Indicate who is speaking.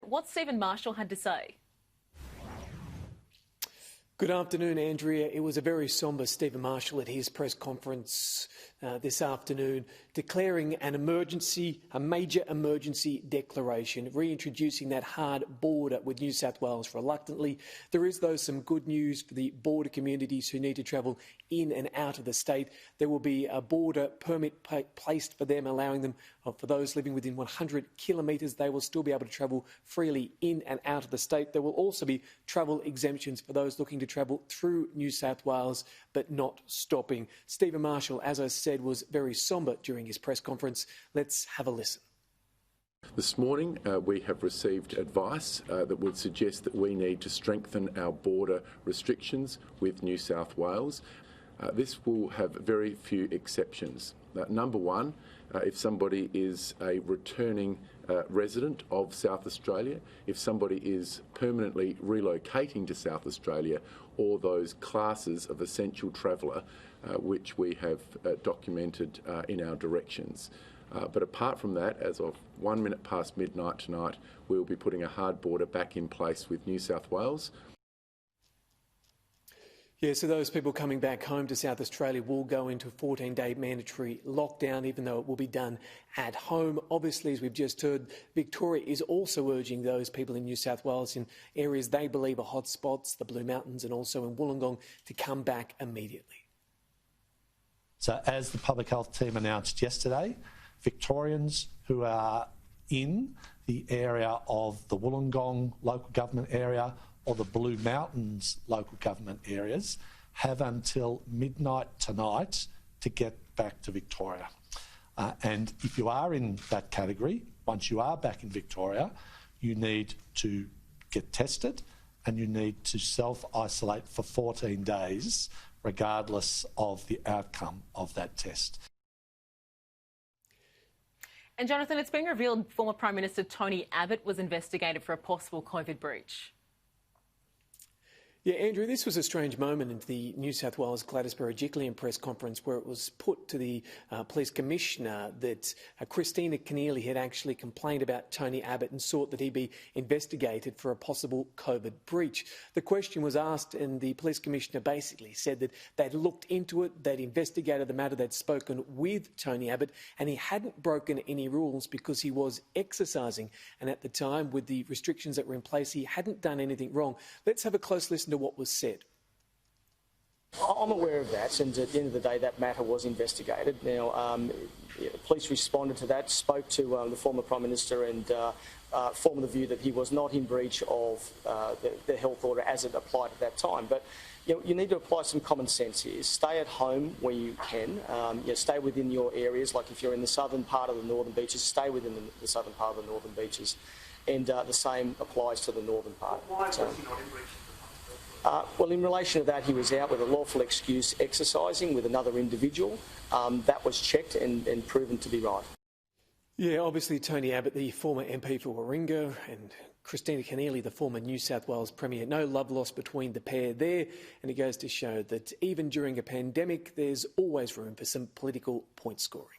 Speaker 1: what Stephen Marshall had to say.
Speaker 2: Good afternoon, Andrea. It was a very sombre Stephen Marshall at his press conference this afternoon, declaring an emergency, a major emergency declaration, reintroducing that hard border with New South Wales reluctantly. There is, though, some good news for the border communities who need to travel in and out of the state. There will be a border permit placed for them, allowing them, for those living within 100 kilometres, they will still be able to travel freely in and out of the state. There will also be travel exemptions for those looking to travel through New South Wales but not stopping. Stephen Marshall, as I said, was very sombre during his press conference. Let's have a listen.
Speaker 3: This morning we have received advice that would suggest that we need to strengthen our border restrictions with New South Wales. This will have very few exceptions. Number one, if somebody is a returning resident of South Australia, if somebody is permanently relocating to South Australia, or those classes of essential traveller which we have documented in our directions. But apart from that, as of 1 minute past midnight tonight, we will be putting a hard border back in place with New South Wales.
Speaker 2: Yeah, so those people coming back home to South Australia will go into a 14-day mandatory lockdown, even though it will be done at home. Obviously, as we've just heard, Victoria is also urging those people in New South Wales in areas they believe are hotspots, the Blue Mountains and also in Wollongong, to come back immediately.
Speaker 4: So as the public health team announced yesterday, Victorians who are in the area of the Wollongong local government area or the Blue Mountains local government areas have until midnight tonight to get back to Victoria. And if you are in that category, once you are back in Victoria, you need to get tested and you need to self-isolate for 14 days, regardless of the outcome of that test.
Speaker 1: And Jonathan, it's been revealed former Prime Minister Tony Abbott was investigated for a possible COVID breach.
Speaker 2: Yeah, Andrew, this was a strange moment in the New South Wales Gladys Berejiklian press conference where it was put to the police commissioner that Christina Keneally had actually complained about Tony Abbott and sought that he be investigated for a possible COVID breach. The question was asked and the police commissioner basically said that they'd looked into it, they'd investigated the matter, they'd spoken with Tony Abbott and he hadn't broken any rules because he was exercising. And at the time, with the restrictions that were in place, he hadn't done anything wrong. Let's have a close listen to what was said.
Speaker 5: I'm aware of that, and at the end of the day that matter was investigated. Now, police responded to that, spoke to the former Prime Minister and formed the view that he was not in breach of the health order as it applied at that time. But you need to apply some common sense here. Stay at home where you can. Stay within your areas, like if you're in the southern part of the northern beaches, stay within the southern part of the northern beaches. And the same applies to the northern part.
Speaker 6: Why was he not in breach?
Speaker 5: Well, in relation to that, he was out with a lawful excuse exercising with another individual. That was checked and proven to be right.
Speaker 2: Yeah, obviously Tony Abbott, the former MP for Warringah, and Christina Keneally, the former New South Wales Premier. No love lost between the pair there, and it goes to show that even during a pandemic, there's always room for some political point scoring.